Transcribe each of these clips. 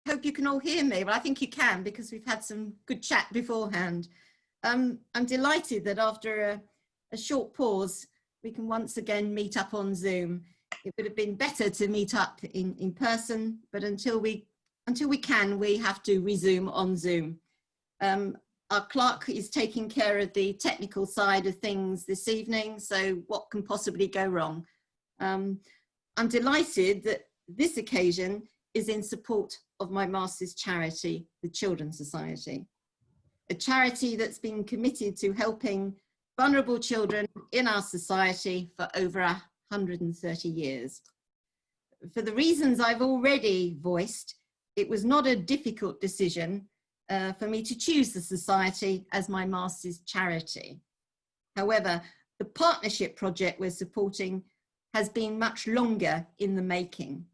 hope you can all hear me. Well, I think you can because we've had some good chat beforehand. I'm delighted that after a short pause, we can once again meet up on Zoom. It would have been better to meet up in person, but until we can, we have to resume on Zoom. Our clerk is taking care of the technical side of things this evening, so what can possibly go wrong? I'm delighted that this occasion is in support of my master's charity, the Children's Society, a charity that's been committed to helping vulnerable children in our society for over 130 years. For the reasons I've already voiced, it was not a difficult decision for me to choose the Society as my master's charity. However, the partnership project we're supporting has been much longer in the making.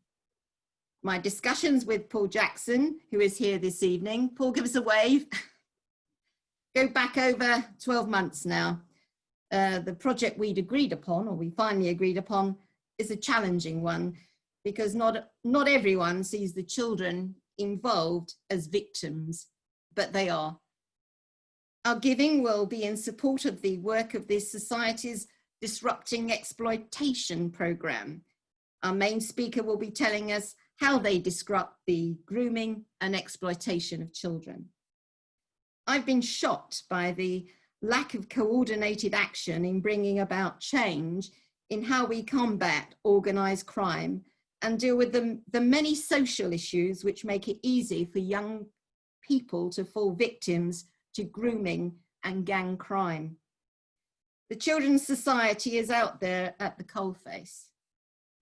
My discussions with Paul Jackson, who is here this evening, Paul, give us a wave, go back over 12 months now. The project we'd agreed upon, or we finally agreed upon, is a challenging one because not everyone sees the children involved as victims, but they are. Our giving will be in support of the work of this Society's Disrupting Exploitation programme. Our main speaker will be telling us how they disrupt the grooming and exploitation of children. I've been shocked by the lack of coordinated action in bringing about change in how we combat organised crime and deal with the many social issues which make it easy for young people to fall victims to grooming and gang crime. The Children's Society is out there at the coalface.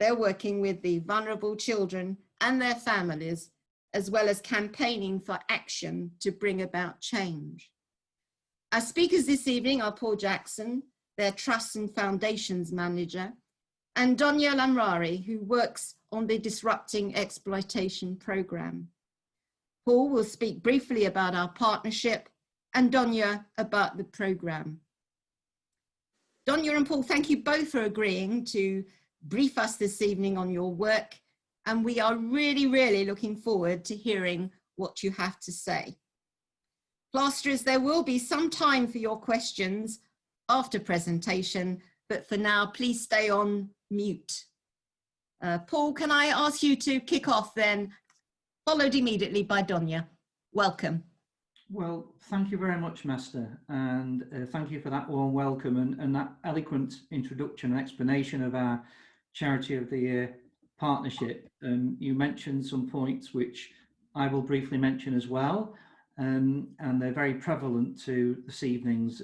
They're working with the vulnerable children and their families, as well as campaigning for action to bring about change. Our speakers this evening are Paul Jackson, their Trusts and Foundations Manager, and Donya Lamrhari, who works on the Disrupting Exploitation programme. Paul will speak briefly about our partnership and Donya about the programme. Donya and Paul, thank you both for agreeing to brief us this evening on your work, and we are really looking forward to hearing what you have to say. Plasterers, there will be some time for your questions after presentation, but for now, please stay on mute. Paul, can I ask you to kick off then, followed immediately by Donya. Welcome. Well, thank you very much, Master, and thank you for that warm welcome and that eloquent introduction and explanation of our Charity of the Year partnership. You mentioned some points which I will briefly mention as well, and they're very prevalent to this evening's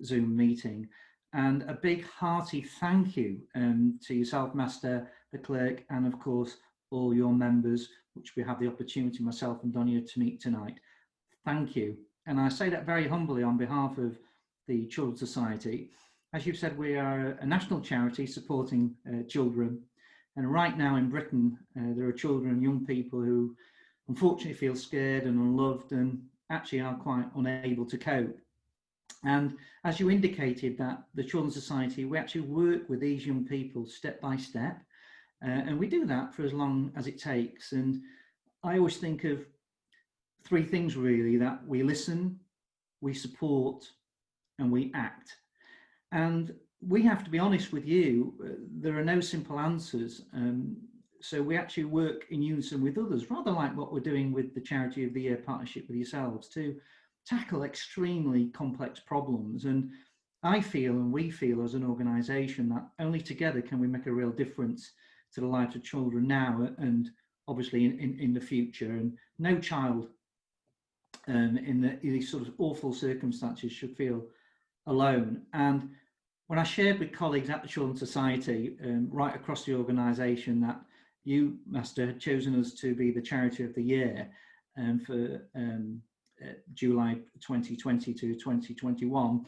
Zoom meeting. And a big hearty thank you to yourself, Master, the clerk, and of course all your members, which we have the opportunity, myself and Donya, to meet tonight. Thank you. And I say that very humbly on behalf of the Children's Society. As you've said, we are a national charity supporting children. And right now in Britain, there are children and young people who unfortunately feel scared and unloved and actually are quite unable to cope. And as you indicated, that the Children's Society, we actually work with these young people step by step. And we do that for as long as it takes. And I always think of three things really: that we listen, we support, and we act. And we have to be honest with you, there are no simple answers. So we actually work in unison with others, rather like what we're doing with the Charity of the Year partnership with yourselves, to tackle extremely complex problems. And I feel, and we feel as an organisation, that only together can we make a real difference to the lives of children now and obviously in the future. And no child in these sort of awful circumstances should feel alone. And when I shared with colleagues at the Children's Society right across the organisation that you, Master, had chosen us to be the Charity of the Year for July 2020 to 2021,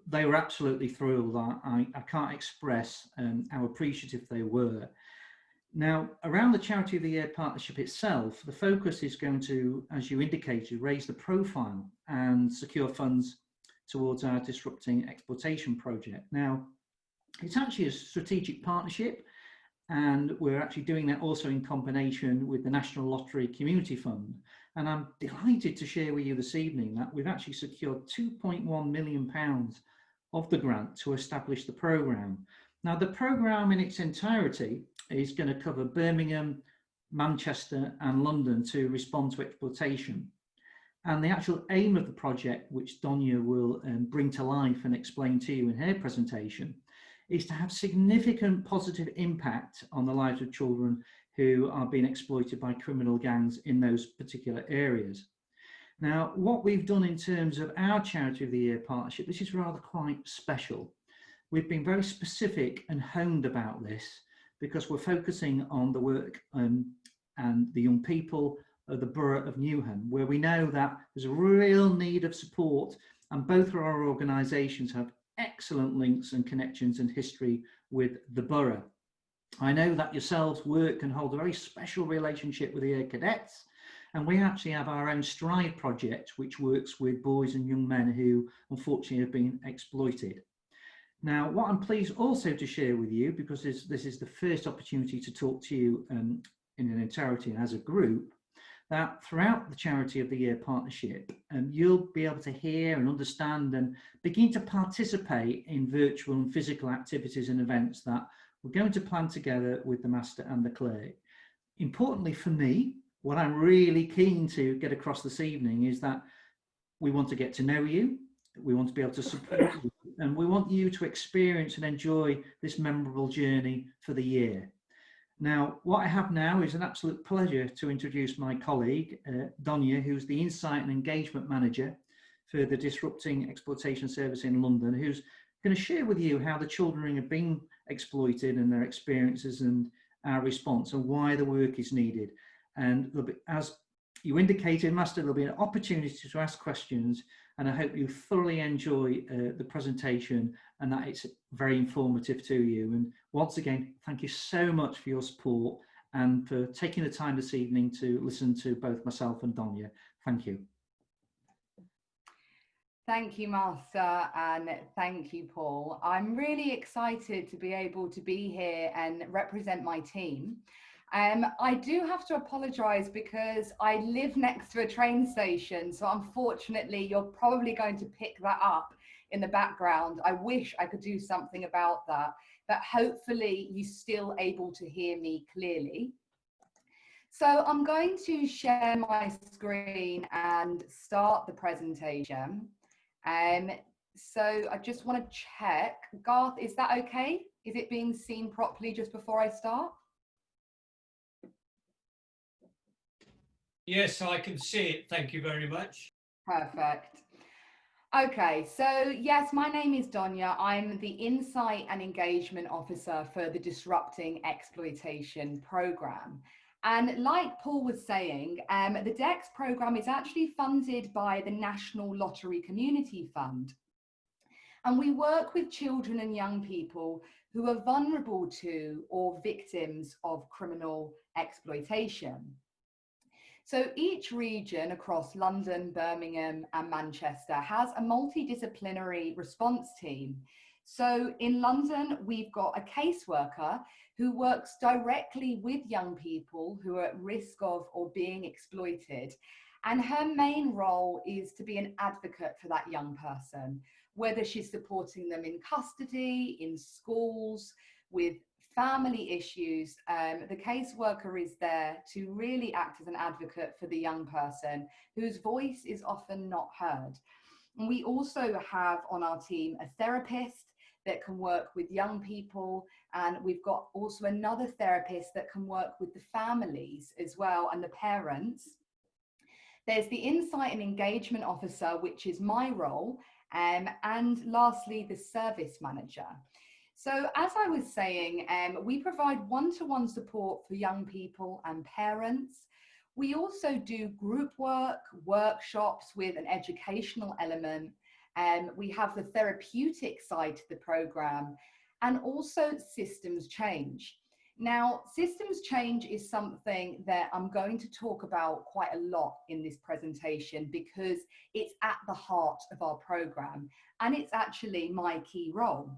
they were absolutely thrilled. I can't express how appreciative they were. Now, around the Charity of the Year partnership itself, the focus is going to, as you indicated, raise the profile and secure funds towards our Disrupting Exploitation project. Now, it's actually a strategic partnership, And we're actually doing that also in combination with the National Lottery Community Fund. And I'm delighted to share with you this evening that we've actually secured £2.1 million of the grant to establish the programme. Now, the programme in its entirety is going to cover Birmingham, Manchester and London to respond to exploitation. And the actual aim of the project, which Donya will bring to life and explain to you in her presentation, is to have significant positive impact on the lives of children who are being exploited by criminal gangs in those particular areas. Now, what we've done in terms of our Charity of the Year partnership, this is rather quite special. We've been very specific and honed about this because we're focusing on the work and the young people of the borough of NEWHAM, where we know that there's a real need of support, and both of our organisations have excellent links and connections and history with the borough. I know that yourselves work and hold a very special relationship with the Air Cadets, and we actually have our own Stride project, which works with boys and young men who unfortunately have been exploited. Now, what I'm pleased also to share with you, because this is the first opportunity to talk to you in an entirety and as a group, that throughout the Charity of the Year partnership, you'll be able to hear and understand and begin to participate in virtual and physical activities and events that we're going to plan together with the Master and the Clerk. Importantly for me, what I'm really keen to get across this evening is that we want to get to know you, we want to be able to support you, and we want you to experience and enjoy this memorable journey for the year. Now, what I have now is an absolute pleasure to introduce my colleague, Donya, who's the Insight and Engagement Manager for the Disrupting Exploitation Service in London, who's going to share with you how the children have been exploited and their experiences and our response and why the work is needed. And as you indicated, Master, there'll be an opportunity to ask questions, and I hope you thoroughly enjoy the presentation and that it's very informative to you. And once again, thank you so much for your support and for taking the time this evening to listen to both myself and Donya. Thank you. Thank you, Master, and thank you, Paul. I'm really excited to be able to be here and represent my team. I do have to apologise because I live next to a train station, so unfortunately you're probably going to pick that up in the background. I wish I could do something about that, but hopefully you're still able to hear me clearly. So I'm going to share my screen and start the presentation. So I just want to check, Garth, is that okay? Is it being seen properly just before I start? Yes, I can see it. Thank you very much. Perfect. Okay, so yes, my name is Donya. I'm the Insight and Engagement Officer for the Disrupting Exploitation Programme. And like Paul was saying, the DEX programme is actually funded by the National Lottery Community Fund. And we work with children and young people who are vulnerable to or victims of criminal exploitation. So each region across London, Birmingham and Manchester has a multidisciplinary response team. So in London, we've got a caseworker who works directly with young people who are at risk of or being exploited. And her main role is to be an advocate for that young person, whether she's supporting them in custody, in schools, with family issues. The caseworker is there to really act as an advocate for the young person whose voice is often not heard. And we also have on our team a therapist that can work with young people, and we've got also another therapist that can work with the families as well and the parents. There's the Insight and Engagement Officer, which is my role, and lastly the Service Manager. So as I was saying, we provide one-to-one support for young people and parents. We also do group work, workshops with an educational element. We have the therapeutic side to the programme, and also systems change. Now, systems change is something that I'm going to talk about quite a lot in this presentation because it's at the heart of our programme and it's actually my key role.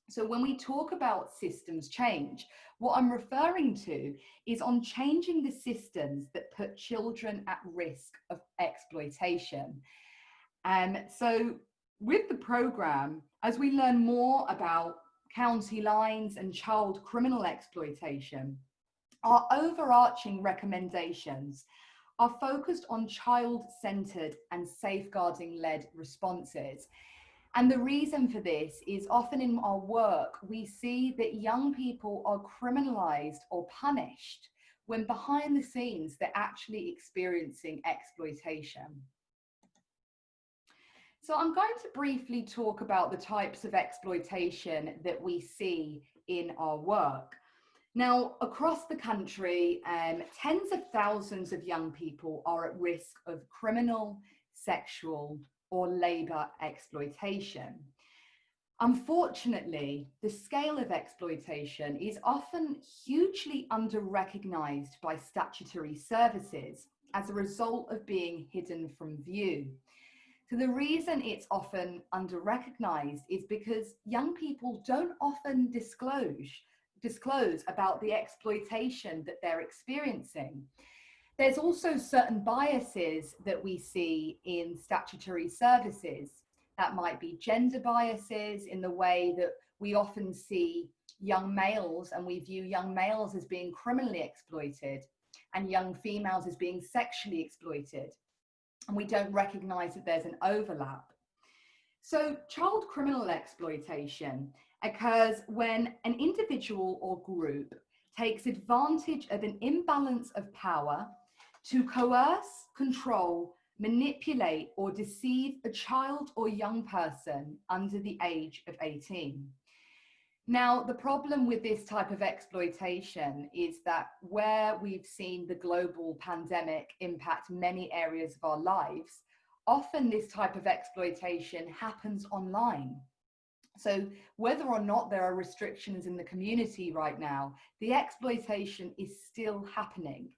So when we talk about systems change, what I'm referring to is on changing the systems that put children at risk of exploitation. So with the programme, as we learn more about county lines and child criminal exploitation, our overarching recommendations are focused on child-centred and safeguarding-led responses. And the reason for this is often in our work, we see that young people are criminalised or punished when behind the scenes they're actually experiencing exploitation. So I'm going to briefly talk about the types of exploitation that we see in our work. Now, across the country, tens of thousands of young people are at risk of criminal, sexual, or labour exploitation. Unfortunately, the scale of exploitation is often hugely under-recognised by statutory services as a result of being hidden from view. So the reason it's often under-recognised is because young people don't often disclose about the exploitation that they're experiencing. There's also certain biases that we see in statutory services. That might be gender biases in the way that we often see young males, and we view young males as being criminally exploited and young females as being sexually exploited. And we don't recognise that there's an overlap. So child criminal exploitation occurs when an individual or group takes advantage of an imbalance of power to coerce, control, manipulate, or deceive a child or young person under the age of 18. Now, the problem with this type of exploitation is that where we've seen the global pandemic impact many areas of our lives, often this type of exploitation happens online. So whether or not there are restrictions in the community right now, the exploitation is still happening.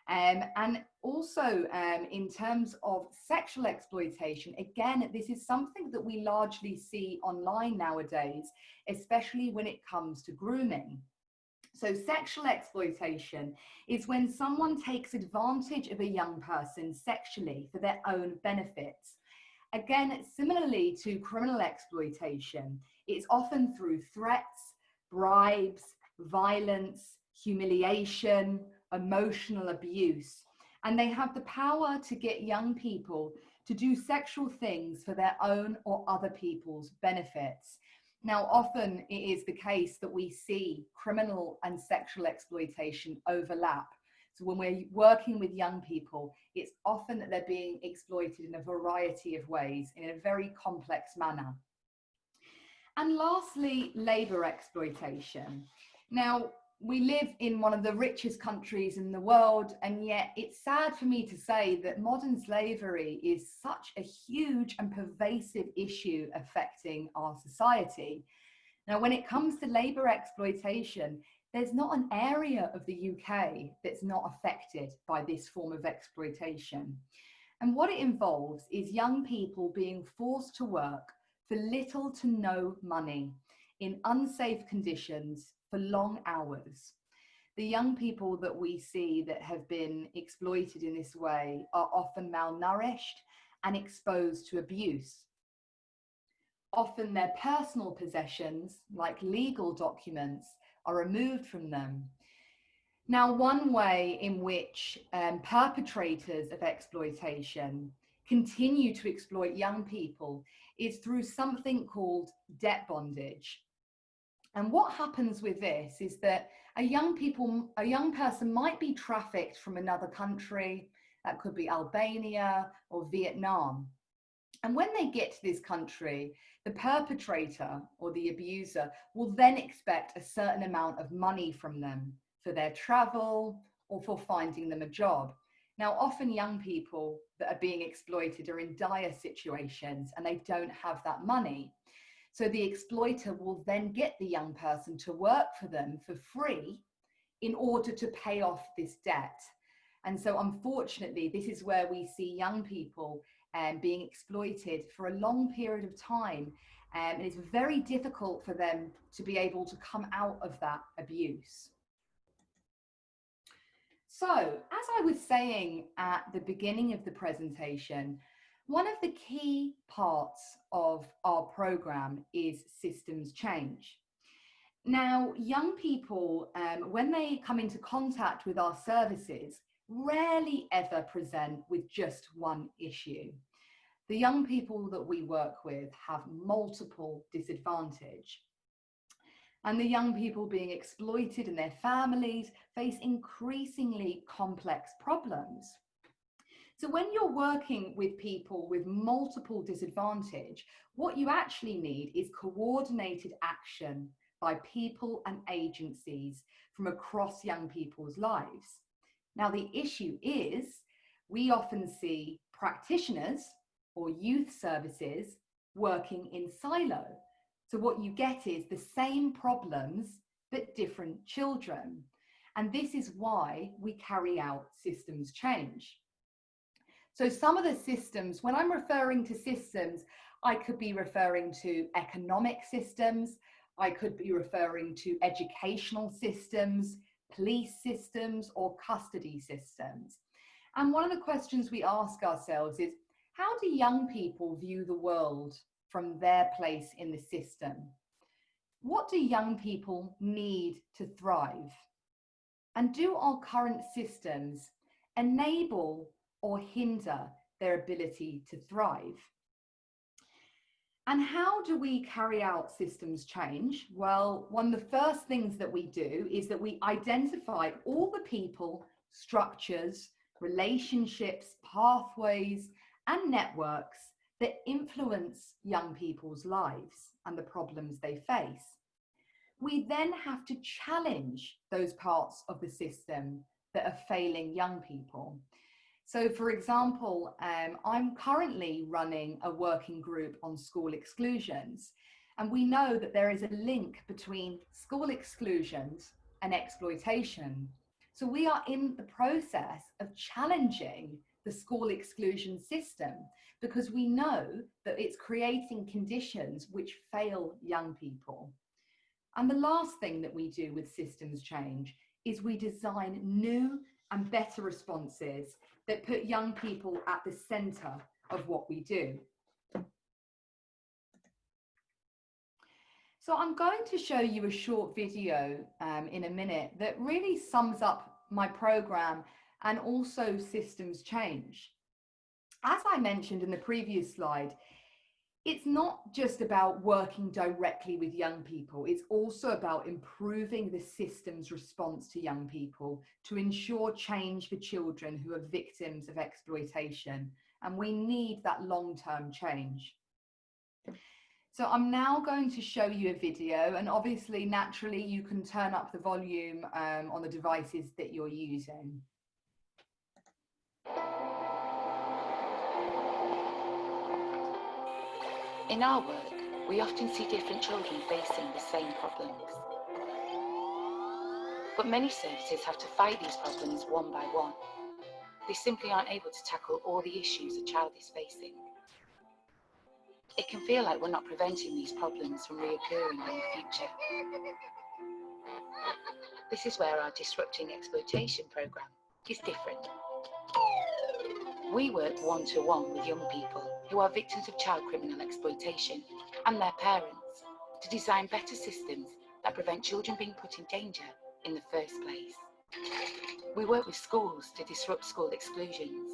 And also in terms of sexual exploitation, again, this is something that we largely see online nowadays, especially when it comes to grooming. So sexual exploitation is when someone takes advantage of a young person sexually for their own benefits. Again, similarly to criminal exploitation, it's often through threats, bribes, violence, humiliation, emotional abuse, and they have the power to get young people to do sexual things for their own or other people's benefits. Now, often it is the case that we see criminal and sexual exploitation overlap. So when we're working with young people, it's often that they're being exploited in a variety of ways in a very complex manner. And lastly, labour exploitation. Now, we live in one of the richest countries in the world, and yet it's sad for me to say that modern slavery is such a huge and pervasive issue affecting our society. Now, when it comes to labour exploitation, there's not an area of the UK that's not affected by this form of exploitation. And what it involves is young people being forced to work for little to no money in unsafe conditions for long hours. The young people that we see that have been exploited in this way are often malnourished and exposed to abuse. Often their personal possessions, like legal documents, are removed from them. Now, one way in which perpetrators of exploitation continue to exploit young people is through something called debt bondage. And what happens with this is that a young person might be trafficked from another country, that could be Albania or Vietnam. And when they get to this country, the perpetrator or the abuser will then expect a certain amount of money from them for their travel or for finding them a job. Now, often young people that are being exploited are in dire situations and they don't have that money. So the exploiter will then get the young person to work for them for free in order to pay off this debt. And so unfortunately, this is where we see young people being exploited for a long period of time and it's very difficult for them to be able to come out of that abuse. So, as I was saying at the beginning of the presentation, one of the key parts of our program is systems change. Now, young people, when they come into contact with our services, rarely ever present with just one issue. The young people that we work with have multiple disadvantages. And the young people being exploited and their families face increasingly complex problems. So when you're working with people with multiple disadvantage, what you actually need is coordinated action by people and agencies from across young people's lives. Now, the issue is we often see practitioners or youth services working in silo. So what you get is the same problems, but different children. And this is why we carry out systems change. So some of the systems, when I'm referring to systems, I could be referring to economic systems, I could be referring to educational systems, police systems, or custody systems. And one of the questions we ask ourselves is, how do young people view the world from their place in the system? What do young people need to thrive? And do our current systems enable or hinder their ability to thrive? And how do we carry out systems change? Well, one of the first things that we do is that we identify all the people, structures, relationships, pathways, and networks that influence young people's lives and the problems they face. We then have to challenge those parts of the system that are failing young people. So for example, I'm currently running a working group on school exclusions, and we know that there is a link between school exclusions and exploitation. So we are in the process of challenging the school exclusion system because we know that it's creating conditions which fail young people. And the last thing that we do with systems change is we design new and better responses that put young people at the center of what we do. So I'm going to show you a short video in a minute that really sums up my program and also systems change. As I mentioned in the previous slide, it's not just about working directly with young people, it's also about improving the system's response to young people to ensure change for children who are victims of exploitation. And we need that long-term change. So I'm now going to show you a video, and obviously, naturally, you can turn up the volume on the devices that you're using. In our work, we often see different children facing the same problems. But many services have to fight these problems one by one. They simply aren't able to tackle all the issues a child is facing. It can feel like we're not preventing these problems from reoccurring in the future. This is where our Disrupting Exploitation programme is different. We work one-to-one with young people who are victims of child criminal exploitation and their parents to design better systems that prevent children being put in danger in the first place. We work with schools to disrupt school exclusions,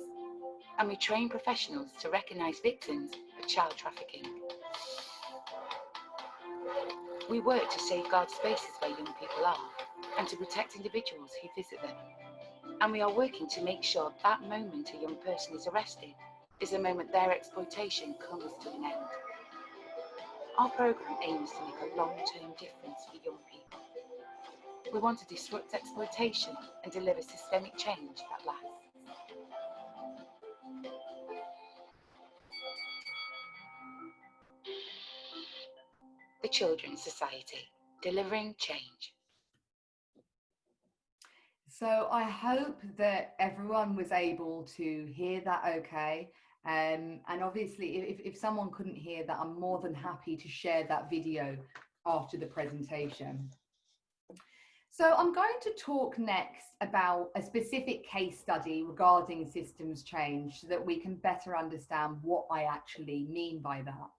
and we train professionals to recognise victims of child trafficking. We work to safeguard spaces where young people are and to protect individuals who visit them. And we are working to make sure that moment a young person is arrested is the moment their exploitation comes to an end. Our programme aims to make a long-term difference for young people. We want to disrupt exploitation and deliver systemic change that lasts. The Children's Society, delivering change. So I hope that everyone was able to hear that okay. And obviously, if someone couldn't hear that, I'm more than happy to share that video after the presentation. So I'm going to talk next about a specific case study regarding systems change so that we can better understand what I actually mean by that.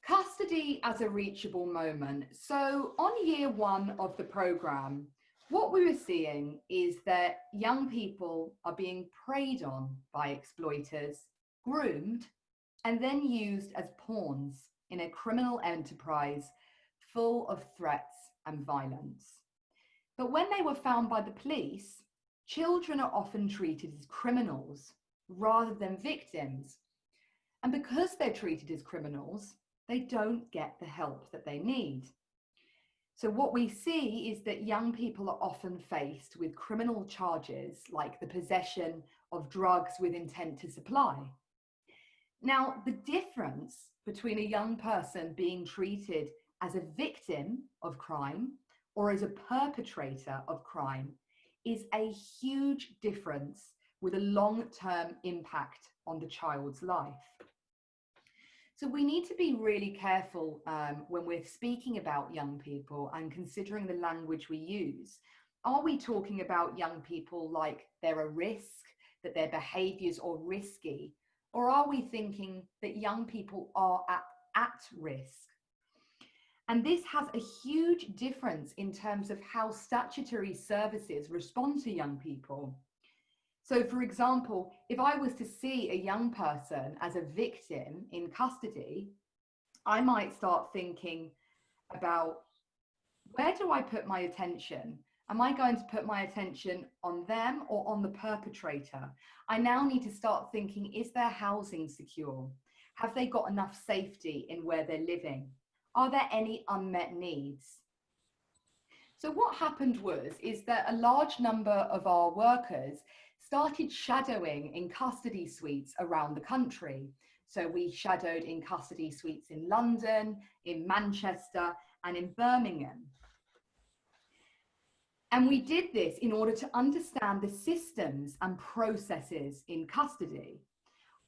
Custody as a reachable moment. So on year 1 of the programme, what we were seeing is that young people are being preyed on by exploiters, groomed, and then used as pawns in a criminal enterprise full of threats and violence. But when they were found by the police, children are often treated as criminals rather than victims. And because they're treated as criminals, they don't get the help that they need. So what we see is that young people are often faced with criminal charges like the possession of drugs with intent to supply. Now, the difference between a young person being treated as a victim of crime or as a perpetrator of crime is a huge difference with a long-term impact on the child's life. So we need to be really careful when we're speaking about young people and considering the language we use. Are we talking about young people like they're a risk, that their behaviours are risky, or are we thinking that young people are at risk? And this has a huge difference in terms of how statutory services respond to young people. So for example, if I was to see a young person as a victim in custody, I might start thinking about, where do I put my attention? Am I going to put my attention on them or on the perpetrator? I now need to start thinking, is their housing secure? Have they got enough safety in where they're living? Are there any unmet needs? So what happened is that a large number of our workers started shadowing in custody suites around the country. So we shadowed in custody suites in London, in Manchester, and in Birmingham. And we did this in order to understand the systems and processes in custody.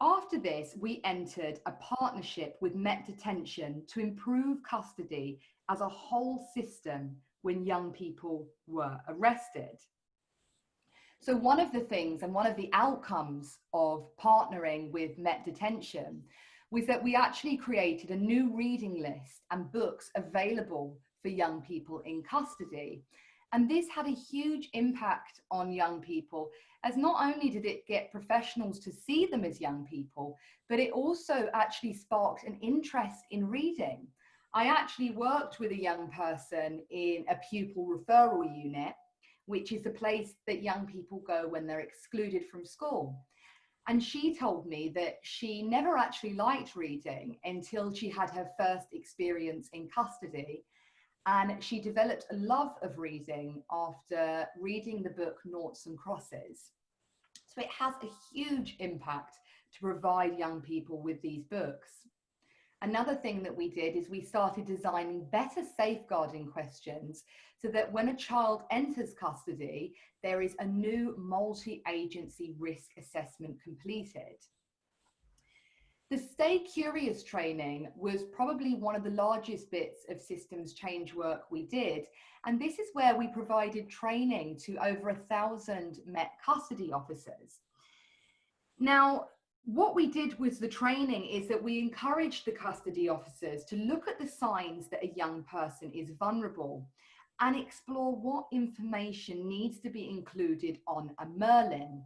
After this, we entered a partnership with Met Detention to improve custody as a whole system when young people were arrested. So one of the things and one of the outcomes of partnering with Met Detention was that we actually created a new reading list and books available for young people in custody. And this had a huge impact on young people, as not only did it get professionals to see them as young people, but it also actually sparked an interest in reading. I actually worked with a young person in a pupil referral unit, which is the place that young people go when they're excluded from school. And she told me that she never actually liked reading until she had her first experience in custody. And she developed a love of reading after reading the book Noughts and Crosses. So it has a huge impact to provide young people with these books. Another thing that we did is we started designing better safeguarding questions so that when a child enters custody, there is a new multi-agency risk assessment completed. The Stay Curious training was probably one of the largest bits of systems change work we did. And this is where we provided training to over 1,000 Met custody officers. Now, what we did with the training is that we encouraged the custody officers to look at the signs that a young person is vulnerable and explore what information needs to be included on a Merlin.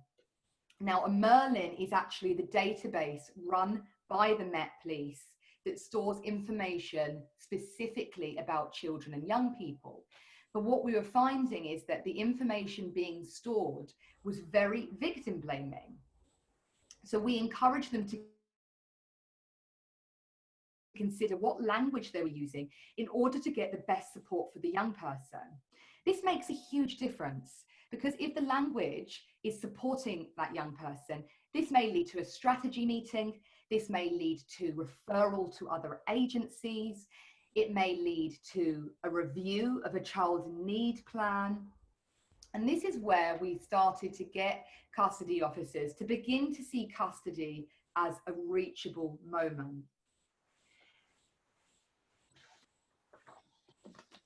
Now, a Merlin is actually the database run by the Met Police that stores information specifically about children and young people. But what we were finding is that the information being stored was very victim blaming. So we encouraged them to consider what language they were using in order to get the best support for the young person. This makes a huge difference because if the language is supporting that young person, this may lead to a strategy meeting, this may lead to referral to other agencies, it may lead to a review of a child's need plan, And this is where we started to get custody officers to begin to see custody as a reachable moment.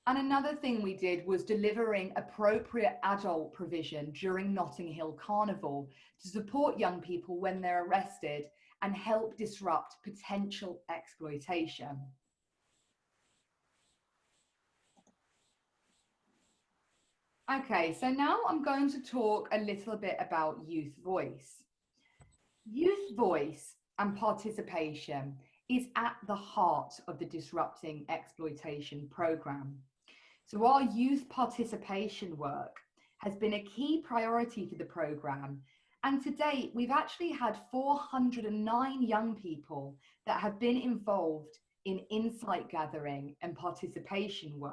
And another thing we did was delivering appropriate adult provision during Notting Hill Carnival to support young people when they're arrested and help disrupt potential exploitation. Okay, so now I'm going to talk a little bit about youth voice. Youth voice and participation is at the heart of the Disrupting Exploitation programme. So our youth participation work has been a key priority for the programme, and to date we've actually had 409 young people that have been involved in insight gathering and participation work.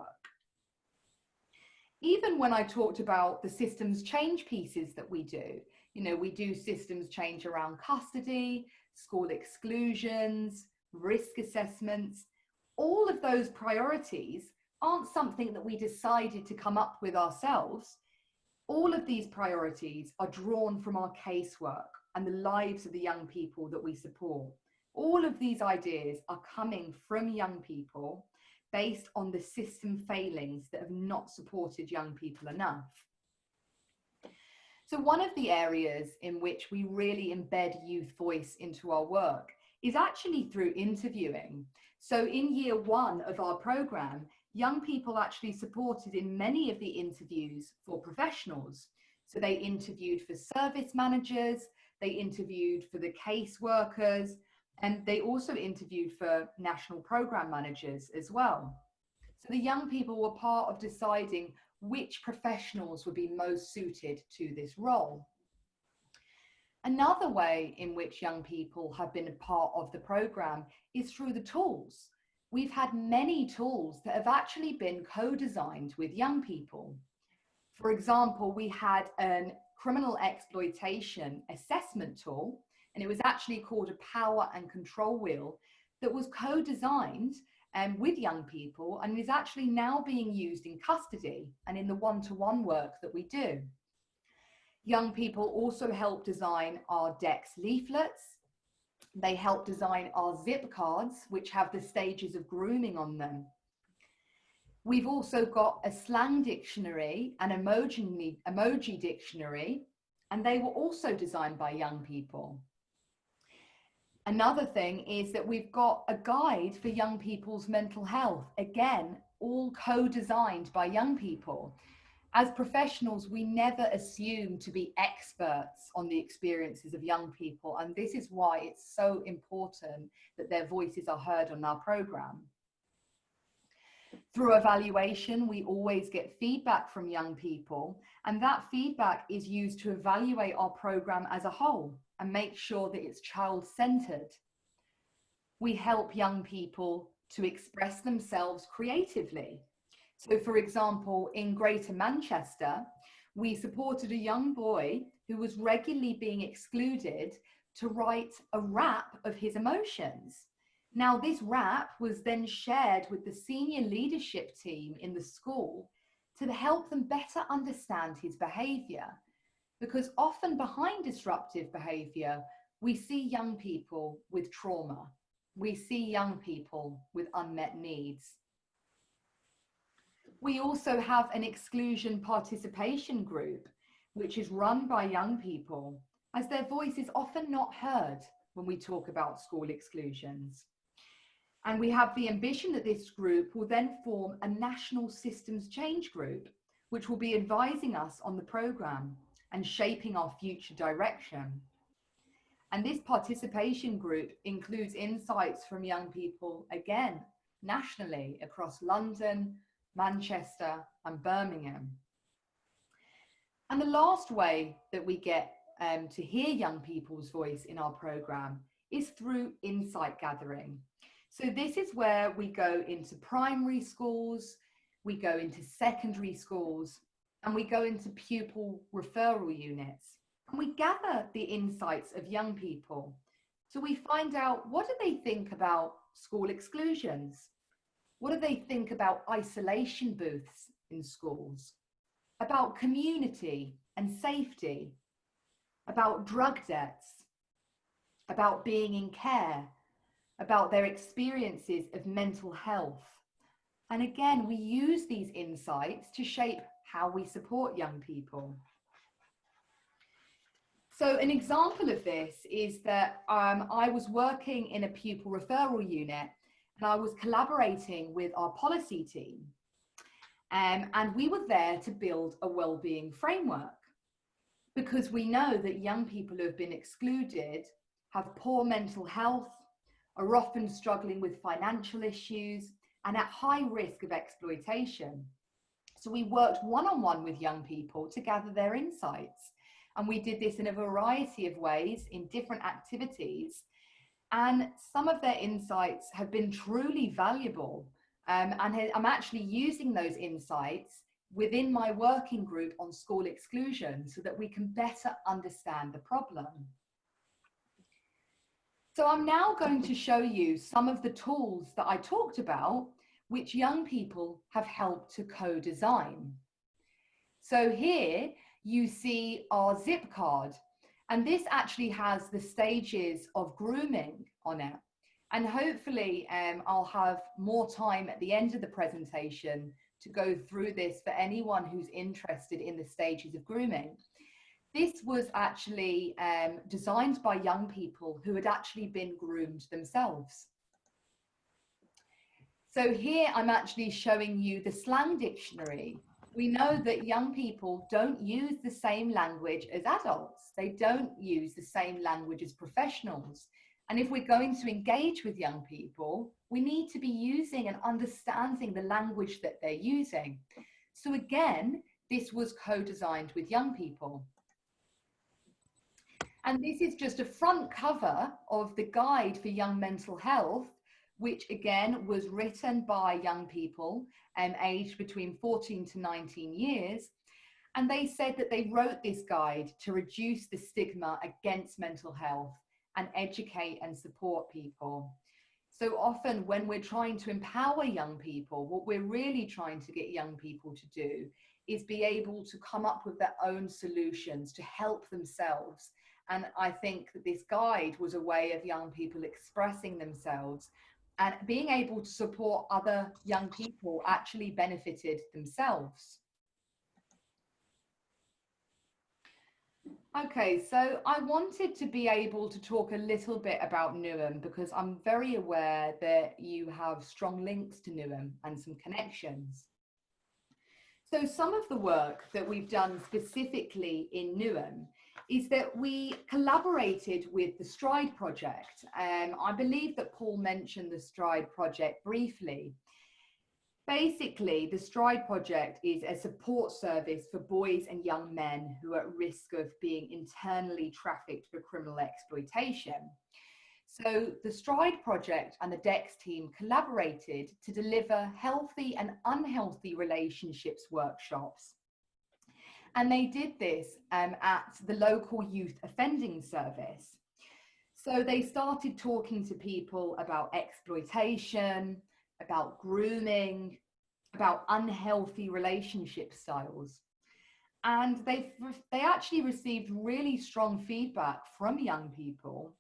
Even when I talked about the systems change pieces that we do, you know, we do systems change around custody, school exclusions, risk assessments. All of those priorities aren't something that we decided to come up with ourselves. All of these priorities are drawn from our casework and the lives of the young people that we support. All of these ideas are coming from young people based on the system failings that have not supported young people enough. So one of the areas in which we really embed youth voice into our work is actually through interviewing. So in year one of our programme, young people actually supported in many of the interviews for professionals. So they interviewed for service managers, they interviewed for the case workers, and they also interviewed for national programme managers as well. So the young people were part of deciding which professionals would be most suited to this role. Another way in which young people have been a part of the programme is through the tools. We've had many tools that have actually been co-designed with young people. For example, we had a criminal exploitation assessment tool, and it was actually called a power and control wheel that was co-designed with young people and is actually now being used in custody and in the one-to-one work that we do. Young people also help design our DEX leaflets. They help design our zip cards, which have the stages of grooming on them. We've also got a slang dictionary and emoji dictionary, and they were also designed by young people. Another thing is that we've got a guide for young people's mental health. Again, all co-designed by young people. As professionals, we never assume to be experts on the experiences of young people, and this is why it's so important that their voices are heard on our programme. Through evaluation, we always get feedback from young people, and that feedback is used to evaluate our programme as a whole and make sure that it's child-centred. We help young people to express themselves creatively. So for example, in Greater Manchester, we supported a young boy who was regularly being excluded to write a rap of his emotions. Now this rap was then shared with the senior leadership team in the school to help them better understand his behaviour. Because often behind disruptive behaviour, we see young people with trauma. We see young people with unmet needs. We also have an exclusion participation group, which is run by young people, as their voice is often not heard when we talk about school exclusions. And we have the ambition that this group will then form a national systems change group, which will be advising us on the programme and shaping our future direction. And this participation group includes insights from young people, again, nationally across London, Manchester and Birmingham. And the last way that we get to hear young people's voice in our programme is through insight gathering. So this is where we go into primary schools, we go into secondary schools, and we go into pupil referral units. And we gather the insights of young people. So we find out, what do they think about school exclusions? What do they think about isolation booths in schools? about community and safety, about drug debts, about being in care, about their experiences of mental health. And again, we use these insights to shape how we support young people. So an example of this is that I was working in a pupil referral unit, and I was collaborating with our policy team. And we were there to build a wellbeing framework, because we know that young people who have been excluded have poor mental health, are often struggling with financial issues, and at high risk of exploitation. So we worked one-on-one with young people to gather their insights. And we did this in a variety of ways in different activities. And some of their insights have been truly valuable. And I'm actually using those insights within my working group on school exclusion so that we can better understand the problem. So I'm now going to show you some of the tools that I talked about, which young people have helped to co-design. So here you see our zip card, and this actually has the stages of grooming on it. And hopefully I'll have more time at the end of the presentation to go through this for anyone who's interested in the stages of grooming. This was actually designed by young people who had actually been groomed themselves. So here I'm actually showing you the slang dictionary. We know that young people don't use the same language as adults. They don't use the same language as professionals. And if we're going to engage with young people, we need to be using and understanding the language that they're using. So again, this was co-designed with young people. And this is just a front cover of the guide for young mental health, which again was written by young people aged between 14 to 19 years. And they said that they wrote this guide to reduce the stigma against mental health and educate and support people. So often when we're trying to empower young people, what we're really trying to get young people to do is be able to come up with their own solutions to help themselves. And I think that this guide was a way of young people expressing themselves, and being able to support other young people actually benefited themselves. Okay, so I wanted to be able to talk a little bit about NEWHAM, because I'm very aware that you have strong links to NEWHAM and some connections. So some of the work that we've done specifically in NEWHAM is that we collaborated with the STRIDE project. I believe that Paul mentioned the STRIDE project briefly. Basically, the STRIDE project is a support service for boys and young men who are at risk of being internally trafficked for criminal exploitation. So the STRIDE project and the DEX team collaborated to deliver healthy and unhealthy relationships workshops. And they did this at the local youth offending service. So they started talking to people about exploitation, about grooming, about unhealthy relationship styles. And they actually received really strong feedback from young people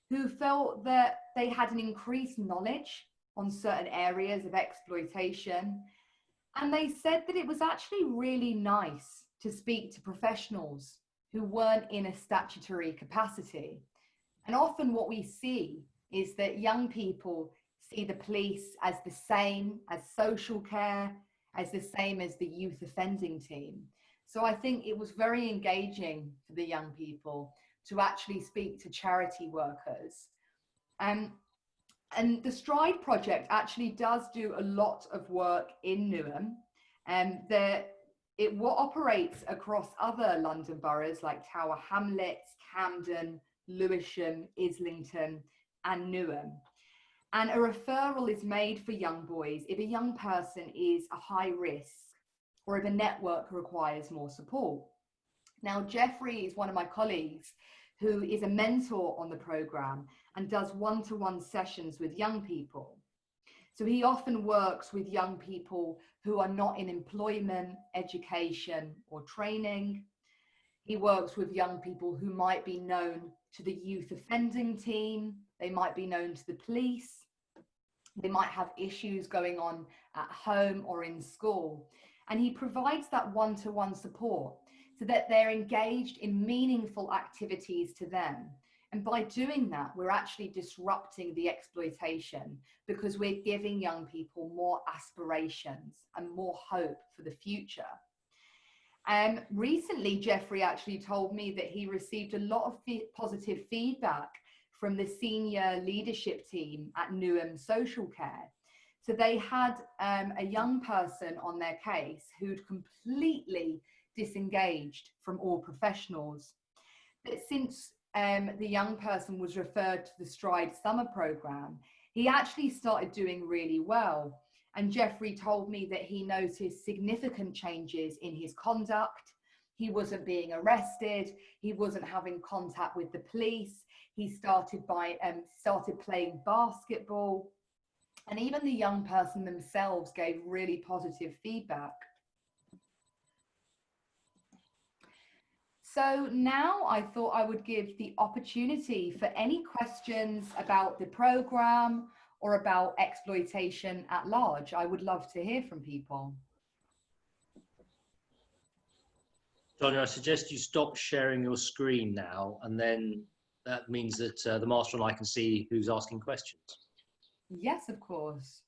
who felt that they had an increased knowledge on certain areas of exploitation. And they said that it was actually really nice to speak to professionals who weren't in a statutory capacity. And often what we see is that young people see the police as the same as social care, as the same as the youth offending team. So I think it was very engaging for the young people to actually speak to charity workers. And the STRIDE project actually does do a lot of work in NEWHAM, and it operates across other London boroughs like Tower Hamlets, Camden, Lewisham, Islington, and NEWHAM. And a referral is made for young boys if a young person is a high risk or if a network requires more support. Now, Jeffrey is one of my colleagues who is a mentor on the programme and does one-to-one sessions with young people. So he often works with young people who are not in employment, education, or training. He works with young people who might be known to the youth offending team. They might be known to the police. They might have issues going on at home or in school. And he provides that one-to-one support so that they're engaged in meaningful activities to them. And by doing that, we're actually disrupting the exploitation, because we're giving young people more aspirations and more hope for the future. Recently, Jeffrey actually told me that he received a lot of positive feedback from the senior leadership team at NEWHAM Social Care. So they had a young person on their case who'd completely disengaged from all professionals. But since the young person was referred to the Stride Summer Programme, he actually started doing really well. And Jeffrey told me that he noticed significant changes in his conduct. He wasn't being arrested. He wasn't having contact with the police. He started playing basketball. And even the young person themselves gave really positive feedback. So now I thought I would give the opportunity for any questions about the programme or about exploitation at large. I would love to hear from people. Donya, I suggest you stop sharing your screen now, and then that means that the master and I can see who's asking questions. Yes, of course.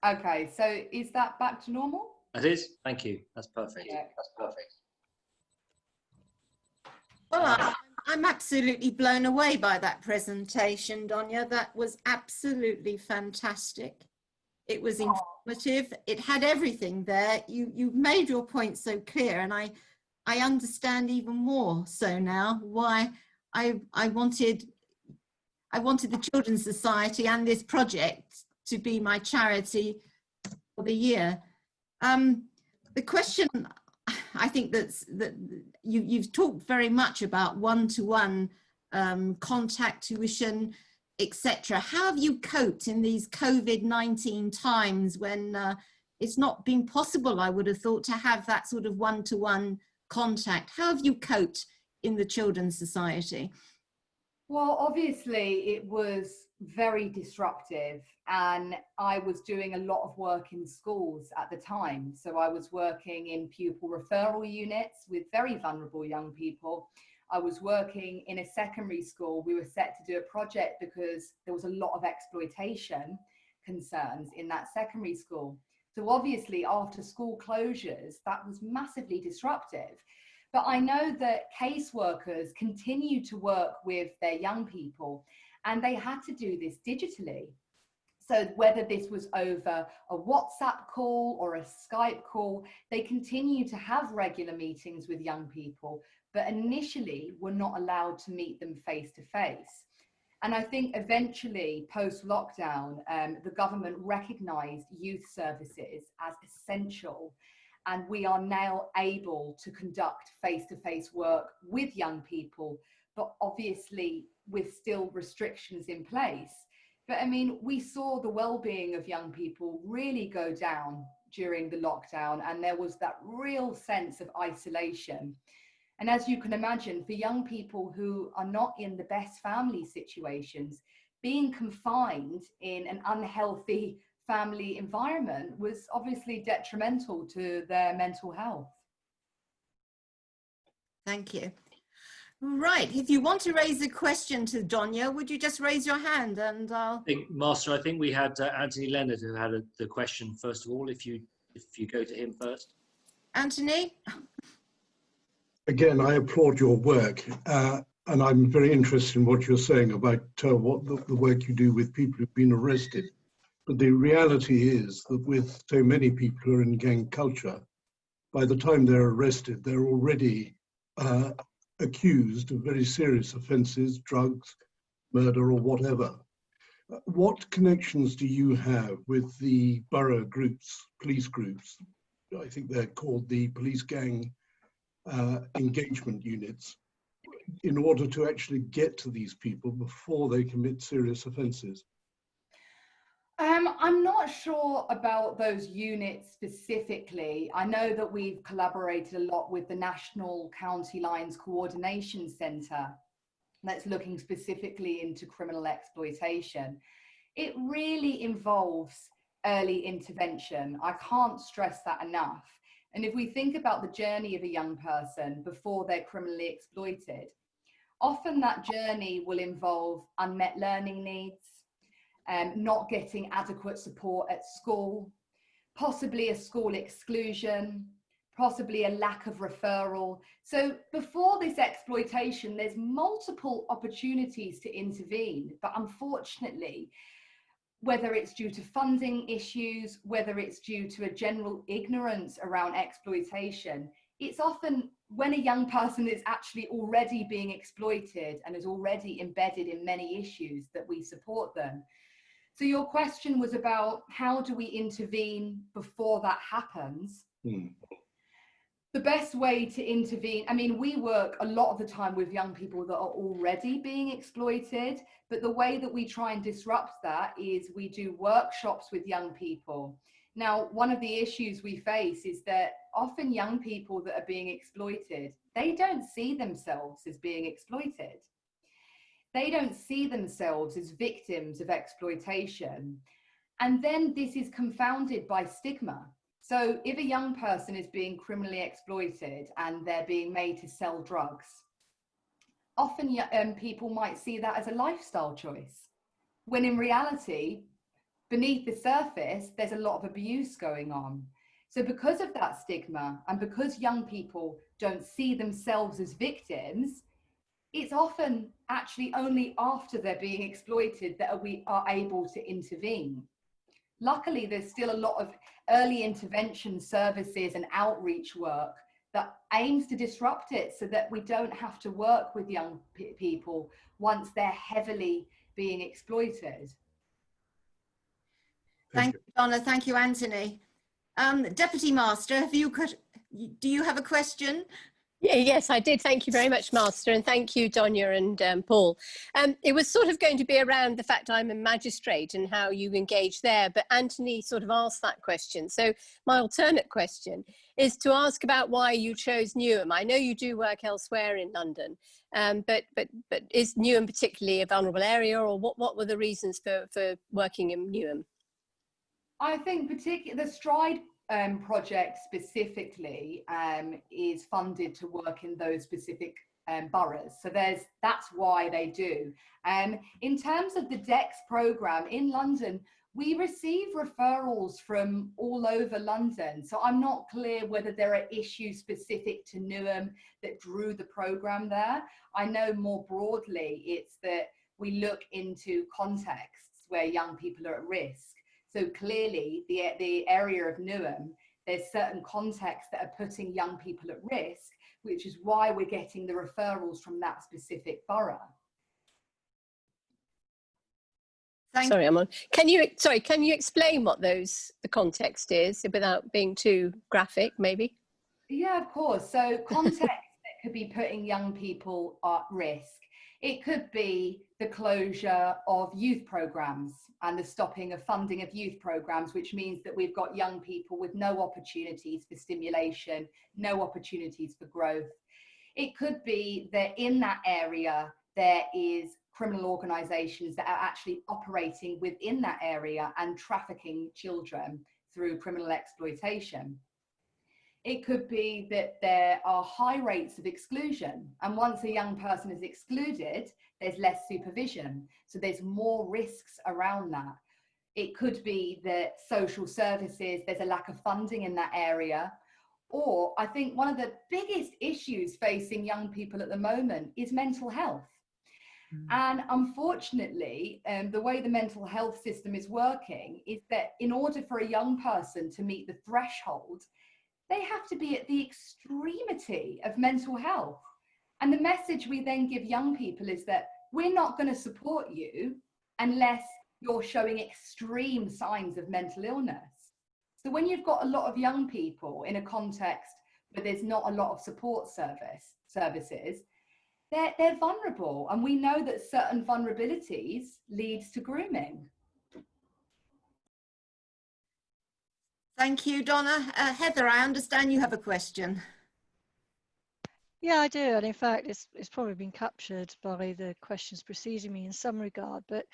Okay, so is that back to normal? That is, thank you. That's perfect. Yeah. That's perfect. Well, I'm absolutely blown away by that presentation, Donya. That was absolutely fantastic. It was informative. It had everything there. You made your point so clear, and I understand even more so now why I wanted the Children's Society and this project to be my charity for the year. The question, I think that you've talked very much about one-to-one contact tuition, etc. How have you coped in these COVID-19 times when it's not been possible, I would have thought, to have that sort of one-to-one contact? How have you coped in the Children's Society? Well, obviously it was very disruptive, and I was doing a lot of work in schools at the time. So I was working in pupil referral units with very vulnerable young people. I was working in a secondary school. We were set to do a project because there was a lot of exploitation concerns in that secondary school. So obviously after school closures, that was massively disruptive. But I know that caseworkers continue to work with their young people, and they had to do this digitally. So whether this was over a WhatsApp call or a Skype call, they continue to have regular meetings with young people, but initially were not allowed to meet them face to face. And I think eventually post-lockdown, the government recognised youth services as essential. And we are now able to conduct face-to-face work with young people, but obviously with still restrictions in place. But I mean, we saw the well-being of young people really go down during the lockdown, and there was that real sense of isolation. And as you can imagine, for young people who are not in the best family situations, being confined in an unhealthy family environment was obviously detrimental to their mental health. Thank you. Right, if you want to raise a question to Donya, would you just raise your hand and I'll... Master, I think we had Anthony Leonard who had the question first of all, if you go to him first. Anthony? Again, I applaud your work, and I'm very interested in what you're saying about what the work you do with people who've been arrested. But the reality is that with so many people who are in gang culture, by the time they're arrested, they're already accused of very serious offences, drugs, murder, or whatever. What connections do you have with the borough groups, police groups? I think they're called the police gang engagement units in order to actually get to these people before they commit serious offences? I'm not sure about those units specifically. I know that we've collaborated a lot with the National County Lines Coordination Centre that's looking specifically into criminal exploitation. It really involves early intervention. I can't stress that enough. And if we think about the journey of a young person before they're criminally exploited, often that journey will involve unmet learning needs, not getting adequate support at school, possibly a school exclusion, possibly a lack of referral. So before this exploitation, there's multiple opportunities to intervene, but unfortunately, whether it's due to funding issues, whether it's due to a general ignorance around exploitation, it's often when a young person is actually already being exploited and is already embedded in many issues that we support them. So your question was about how do we intervene before that happens? The best way to intervene, I mean, we work a lot of the time with young people that are already being exploited, but the way that we try and disrupt that is we do workshops with young people. Now, one of the issues we face is that often young people that are being exploited, they don't see themselves as being exploited. They don't see themselves as victims of exploitation. And then this is confounded by stigma. So if a young person is being criminally exploited and they're being made to sell drugs, often people might see that as a lifestyle choice, when in reality, beneath the surface, there's a lot of abuse going on. So because of that stigma and because young people don't see themselves as victims, it's often actually only after they're being exploited that we are able to intervene. Luckily, there's still a lot of early intervention services and outreach work that aims to disrupt it so that we don't have to work with young people once they're heavily being exploited. Thank you, Donna. Thank you, Anthony. Deputy Master, do you have a question? Yes, I did. Thank you very much, Master, and thank you, Donya and Paul. It was sort of going to be around the fact I'm a magistrate and how you engage there, but Anthony sort of asked that question. So my alternate question is to ask about why you chose NEWHAM. I know you do work elsewhere in London, but is NEWHAM particularly a vulnerable area, or what were the reasons for working in NEWHAM? I think particularly the Stride project specifically is funded to work in those specific boroughs. So that's why they do. In terms of the DEX program in London, we receive referrals from all over London. So I'm not clear whether there are issues specific to NEWHAM that drew the program there. I know more broadly, it's that we look into contexts where young people are at risk. So clearly, the area of NEWHAM, there's certain contexts that are putting young people at risk, which is why we're getting the referrals from that specific borough. Sorry, I'm on. Can you explain what the context is without being too graphic, maybe? Yeah, of course. So context that could be putting young people at risk. It could be the closure of youth programs and the stopping of funding of youth programs, which means that we've got young people with no opportunities for stimulation, no opportunities for growth. It could be that in that area, there is criminal organisations that are actually operating within that area and trafficking children through criminal exploitation. It could be that there are high rates of exclusion, and once a young person is excluded, there's less supervision, so there's more risks around that. It could be that social services, there's a lack of funding in that area, or I think one of the biggest issues facing young people at the moment is mental health. And unfortunately, the way the mental health system is working is that in order for a young person to meet the threshold, they have to be at the extremity of mental health. And the message we then give young people is that we're not going to support you unless you're showing extreme signs of mental illness. So when you've got a lot of young people in a context where there's not a lot of support services, they're vulnerable, and we know that certain vulnerabilities leads to grooming. Thank you, Donna. Heather, I understand you have a question. Yeah, I do. And in fact, it's probably been captured by the questions preceding me in some regard. But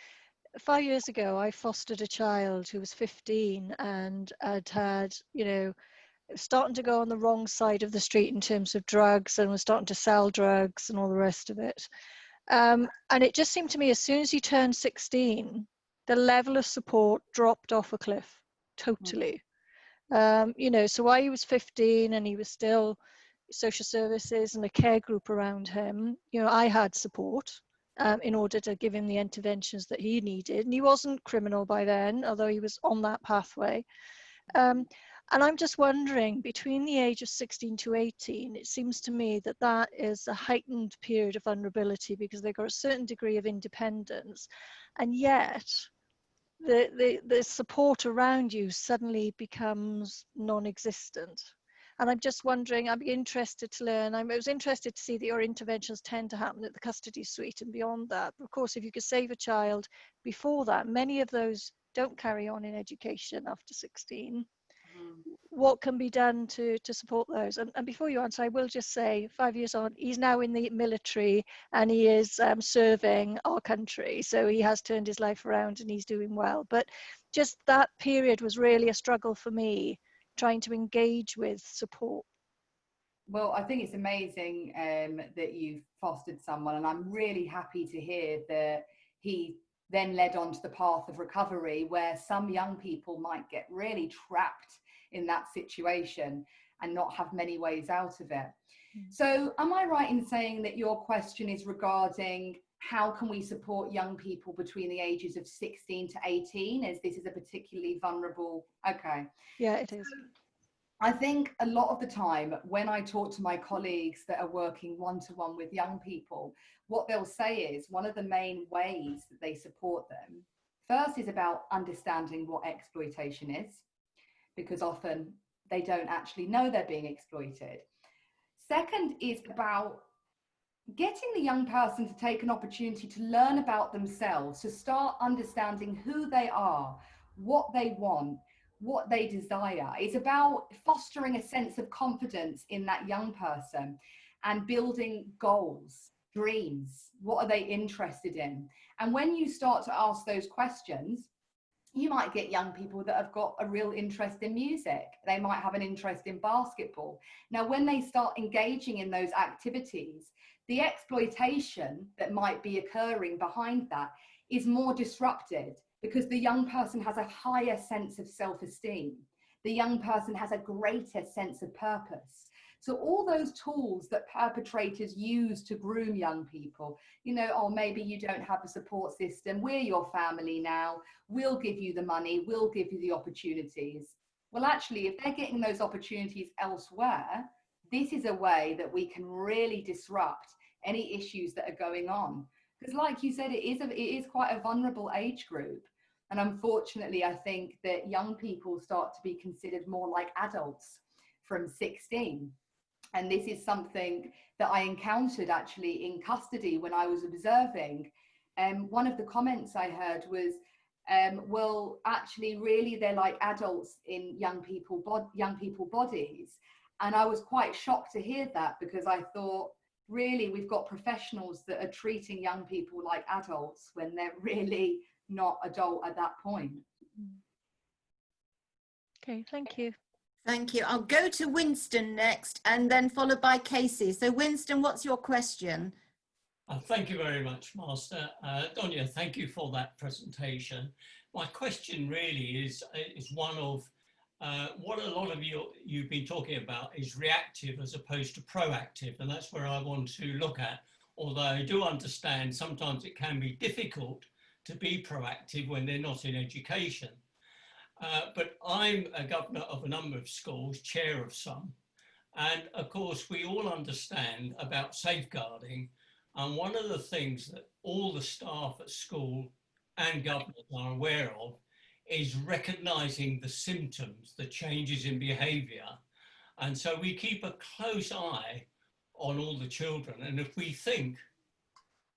5 years ago, I fostered a child who was 15 and had, you know, starting to go on the wrong side of the street in terms of drugs, and was starting to sell drugs and all the rest of it. And it just seemed to me, as soon as he turned 16, the level of support dropped off a cliff totally. You know, so while he was 15 and he was still social services and a care group around him, you know, I had support in order to give him the interventions that he needed. And he wasn't criminal by then, although he was on that pathway. And I'm just wondering, between the age of 16 to 18, it seems to me that that is a heightened period of vulnerability because they've got a certain degree of independence. And yet, the support around you suddenly becomes non-existent. And I'm just wondering, I'd be interested to learn, I was interested to see that your interventions tend to happen at the custody suite and beyond that. But of course, if you could save a child before that, many of those don't carry on in education after 16. What can be done to support those? And before you answer, I will just say 5 years on, he's now in the military and he is serving our country. So he has turned his life around and he's doing well. But just that period was really a struggle for me, trying to engage with support. Well, I think it's amazing that you've fostered someone, and I'm really happy to hear that he then led on to the path of recovery, where some young people might get really trapped in that situation and not have many ways out of it. So am I right in saying that your question is regarding how can we support young people between the ages of 16 to 18, as this is a particularly vulnerable? Okay. Yeah, it is. I think a lot of the time when I talk to my colleagues that are working one-to-one with young people, what they'll say is one of the main ways that they support them, first is about understanding what exploitation is, because often they don't actually know they're being exploited. Second is about getting the young person to take an opportunity to learn about themselves, to start understanding who they are, what they want, what they desire. It's about fostering a sense of confidence in that young person and building goals, dreams. What are they interested in? And when you start to ask those questions, you might get young people that have got a real interest in music. They might have an interest in basketball. Now, when they start engaging in those activities, the exploitation that might be occurring behind that is more disrupted, because the young person has a higher sense of self-esteem. The young person has a greater sense of purpose. So all those tools that perpetrators use to groom young people, you know, oh, maybe you don't have a support system, we're your family now, we'll give you the money, we'll give you the opportunities. Well, actually, if they're getting those opportunities elsewhere, this is a way that we can really disrupt any issues that are going on. Because like you said, it is quite a vulnerable age group. And unfortunately, I think that young people start to be considered more like adults from 16. And this is something that I encountered actually in custody when I was observing. One of the comments I heard was, well, actually, really, they're like adults in young people bodies. And I was quite shocked to hear that, because I thought, really, we've got professionals that are treating young people like adults when they're really not adult at that point. Okay, thank you. Thank you. I'll go to Winston next and then followed by Casey. So Winston, what's your question? Thank you very much, Master. Donya, thank you for that presentation. My question really is one of what a lot of you've been talking about is reactive as opposed to proactive, and that's where I want to look at. Although I do understand sometimes it can be difficult to be proactive when they're not in education. But I'm a governor of a number of schools, chair of some, and of course we all understand about safeguarding. And one of the things that all the staff at school and governors are aware of is recognising the symptoms, the changes in behaviour. And so we keep a close eye on all the children. And if we think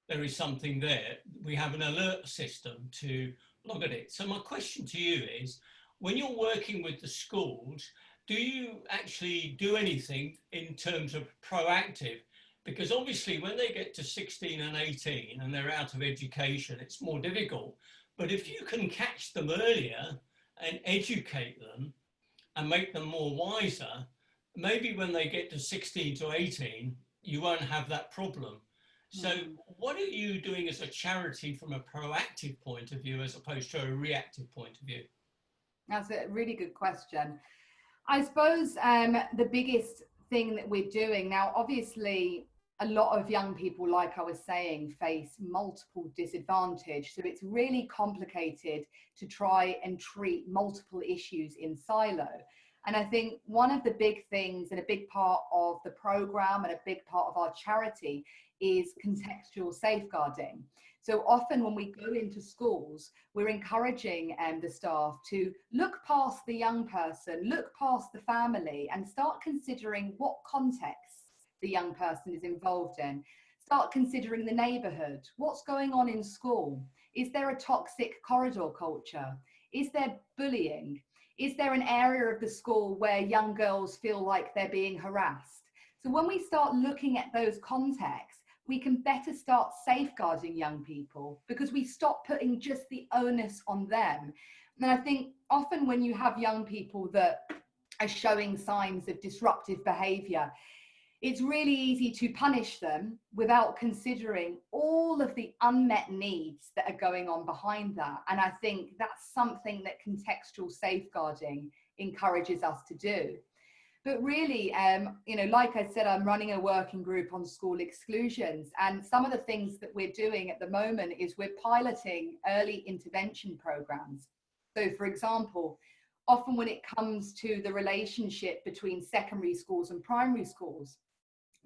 there is something there, we have an alert system to log at it. So my question to you is, when you're working with the schools, do you actually do anything in terms of proactive? Because obviously when they get to 16 and 18 and they're out of education, it's more difficult. But if you can catch them earlier and educate them and make them more wiser, maybe when they get to 16 to 18, you won't have that problem. So what are you doing as a charity from a proactive point of view as opposed to a reactive point of view? That's a really good question. I suppose the biggest thing that we're doing now, obviously, a lot of young people, like I was saying, face multiple disadvantage. So it's really complicated to try and treat multiple issues in silo. And I think one of the big things and a big part of the program and a big part of our charity is contextual safeguarding. So often when we go into schools, we're encouraging the staff to look past the young person, look past the family, and start considering what context the young person is involved in. Start considering the neighbourhood. What's going on in school? Is there a toxic corridor culture? Is there bullying? Is there an area of the school where young girls feel like they're being harassed? So when we start looking at those contexts, we can better start safeguarding young people because we stop putting just the onus on them. And I think often when you have young people that are showing signs of disruptive behaviour, it's really easy to punish them without considering all of the unmet needs that are going on behind that. And I think that's something that contextual safeguarding encourages us to do. But really, you know, like I said, I'm running a working group on school exclusions. And some of the things that we're doing at the moment is we're piloting early intervention programs. So for example, often when it comes to the relationship between secondary schools and primary schools,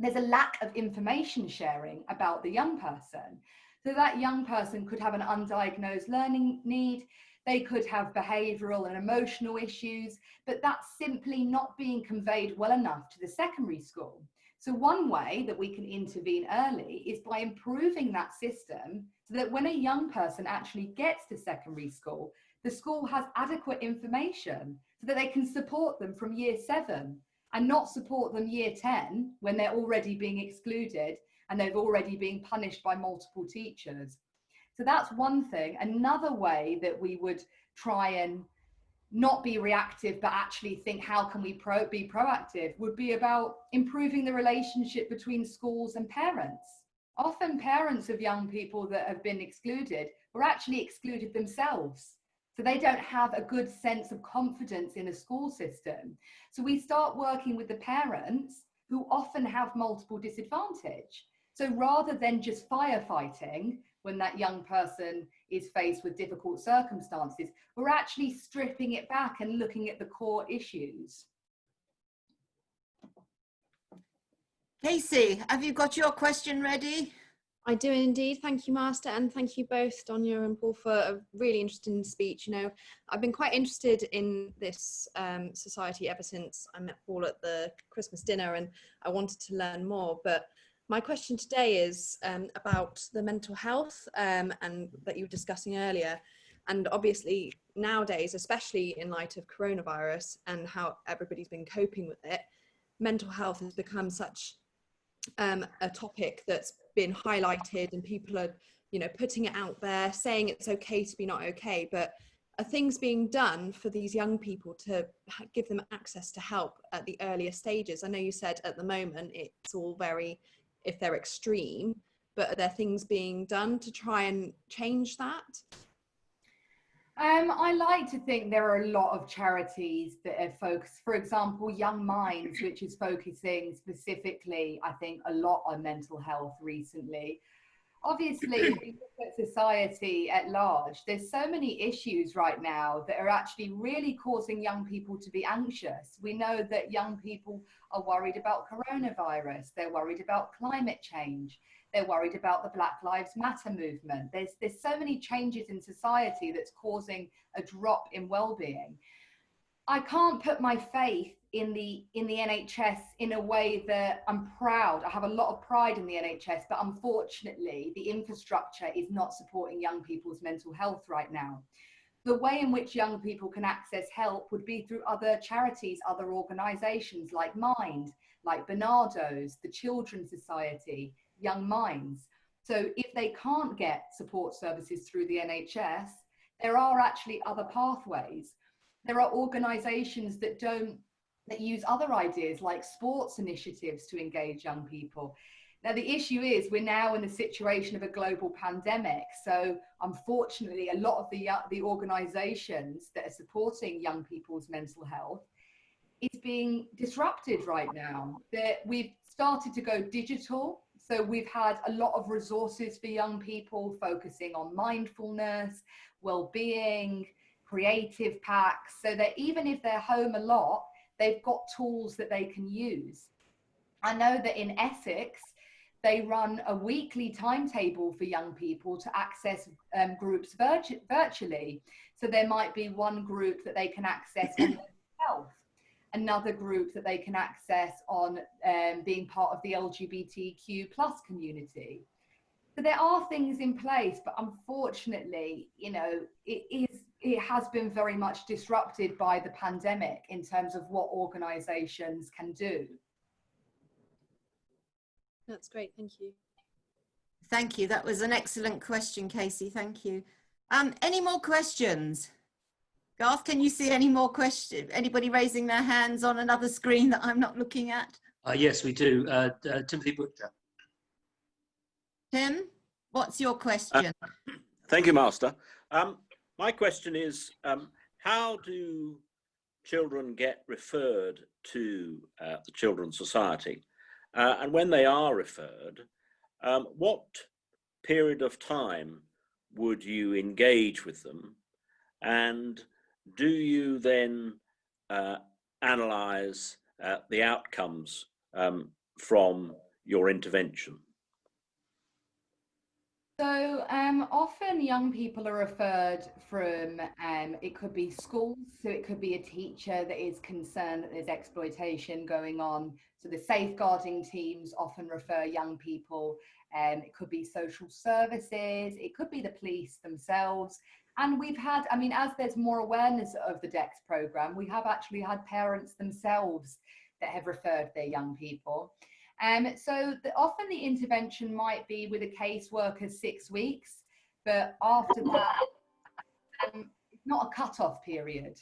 there's a lack of information sharing about the young person. So that young person could have an undiagnosed learning need, they could have behavioural and emotional issues, but that's simply not being conveyed well enough to the secondary school. So one way that we can intervene early is by improving that system so that when a young person actually gets to secondary school, the school has adequate information so that they can support them from year 7 and not support them year 10 when they're already being excluded and they've already been punished by multiple teachers. So that's one thing. Another way that we would try and not be reactive, but actually think how can we be proactive would be about improving the relationship between schools and parents. Often parents of young people that have been excluded were actually excluded themselves. So they don't have a good sense of confidence in a school system. So we start working with the parents who often have multiple disadvantage. So rather than just firefighting when that young person is faced with difficult circumstances, we're actually stripping it back and looking at the core issues. Casey, have you got your question ready? I do indeed. Thank you, Master, and thank you both, Donya and Paul, for a really interesting speech. You know, I've been quite interested in this society ever since I met Paul at the Christmas dinner, and I wanted to learn more. But my question today is about the mental health and that you were discussing earlier. And obviously nowadays, especially in light of coronavirus and how everybody's been coping with it, mental health has become such a topic that's been highlighted, and people are, you know, putting it out there, saying it's okay to be not okay. But are things being done for these young people to give them access to help at the earlier stages? I know you said at the moment it's all very, if they're extreme, but are there things being done to try and change that? I like to think there are a lot of charities that are focused, for example, Young Minds, which is focusing specifically, I think, a lot on mental health recently. Obviously, if you look at society at large, there's so many issues right now that are actually really causing young people to be anxious. We know that young people are worried about coronavirus, they're worried about climate change, they're worried about the Black Lives Matter movement. There's so many changes in society that's causing a drop in well-being. I can't put my faith in the NHS in a way that I'm proud. I have a lot of pride in the NHS, but unfortunately the infrastructure is not supporting young people's mental health right now. The way in which young people can access help would be through other charities, other organisations like Mind, like Bernardo's, the Children's Society, Young Minds. So if they can't get support services through the NHS, there are actually other pathways. There are organisations that use other ideas like sports initiatives to engage young people. Now, the issue is we're now in the situation of a global pandemic. So unfortunately, a lot of the organisations that are supporting young people's mental health is being disrupted right now. We've started to go digital. So we've had a lot of resources for young people focusing on mindfulness, well-being, creative packs, so that even if they're home a lot, they've got tools that they can use. I know that in Essex, they run a weekly timetable for young people to access groups virtually. So there might be one group that they can access on mental health, another group that they can access on being part of the LGBTQ+ community. So there are things in place, but unfortunately, you know, it has been very much disrupted by the pandemic in terms of what organisations can do. That's great, thank you. Thank you. That was an excellent question, Casey. Thank you. Any more questions? Garth, can you see any more questions? Anybody raising their hands on another screen that I'm not looking at? Yes, we do. Timothy Butcher. Tim, what's your question? Thank you, Master. My question is, how do children get referred to the Children's Society? And when they are referred, what period of time would you engage with them? And do you then analyse the outcomes from your intervention? So often young people are referred from, it could be schools, so it could be a teacher that is concerned that there's exploitation going on. So the safeguarding teams often refer young people. It could be social services, it could be the police themselves. And we've had, I mean, as there's more awareness of the DEX programme, we have actually had parents themselves that have referred their young people. So often the intervention might be with a caseworker 6 weeks, but after that, it's not a cut-off period.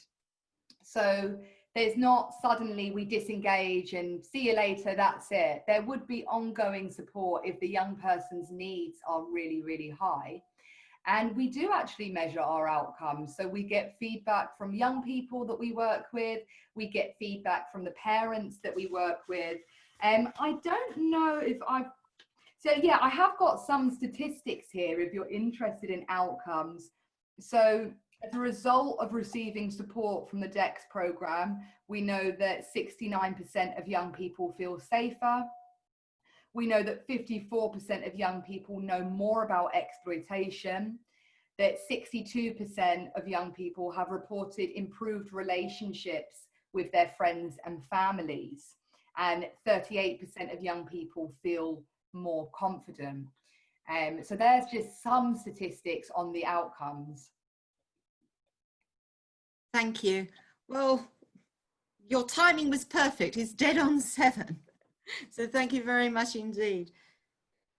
So there's not suddenly we disengage and see you later, that's it. There would be ongoing support if the young person's needs are really, really high. And we do actually measure our outcomes. So we get feedback from young people that we work with. We get feedback from the parents that we work with. I don't know if so yeah, I have got some statistics here if you're interested in outcomes. So as a result of receiving support from the DEX programme, we know that 69% of young people feel safer. We know that 54% of young people know more about exploitation, that 62% of young people have reported improved relationships with their friends and families, and 38% of young people feel more confident. So there's just some statistics on the outcomes. Thank you. Well, your timing was perfect. It's dead on 7. So thank you very much indeed.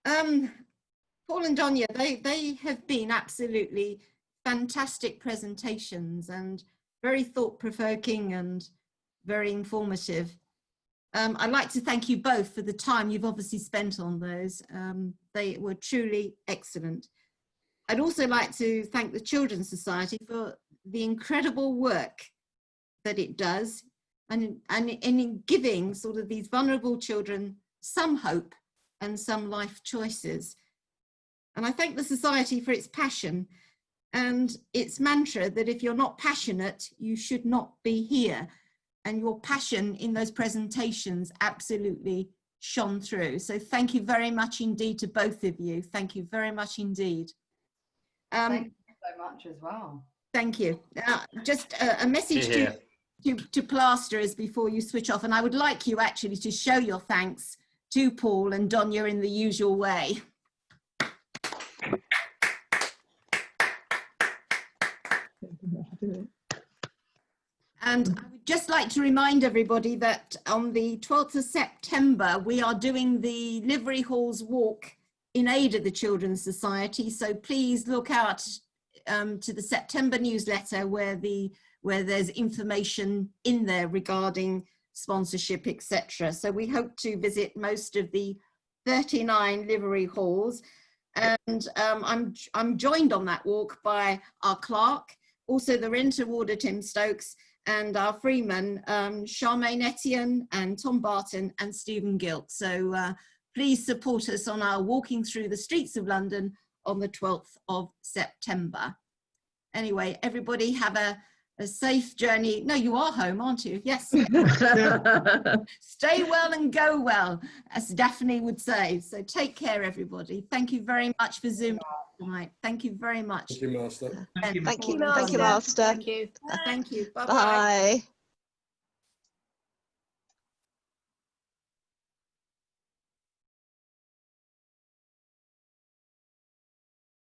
Paul and Donya, they have been absolutely fantastic presentations and very thought-provoking and very informative. I'd like to thank you both for the time you've obviously spent on those. They were truly excellent. I'd also like to thank the Children's Society for the incredible work that it does and in giving sort of these vulnerable children some hope and some life choices. And I thank the Society for its passion and its mantra that if you're not passionate, you should not be here. And your passion in those presentations absolutely shone through. So thank you very much indeed to both of you. Thank you very much indeed. Thank you so much as well. Thank you. Just a message to to plasterers before you switch off. And I would like you actually to show your thanks to Paul and Donya in the usual way. And I would just like to remind everybody that on the 12th of September, we are doing the Livery Halls Walk in aid of the Children's Society. So please look out to the September newsletter where there's information in there regarding sponsorship, etc. So we hope to visit most of the 39 livery halls. And I'm joined on that walk by our clerk, also the renter warder Tim Stokes, and our freemen, Charmaine Etienne and Tom Barton and Stephen Gilt. So please support us on our walking through the streets of London on the 12th of September. Anyway, everybody have a safe journey. No, you are home, aren't you? Yes. Stay well and go well, as Daphne would say. So take care, everybody. Thank you very much for Zoom tonight. Thank you very much. Thank you, Master. Thank you, Master. Master. Thank you. Bye-bye. Bye.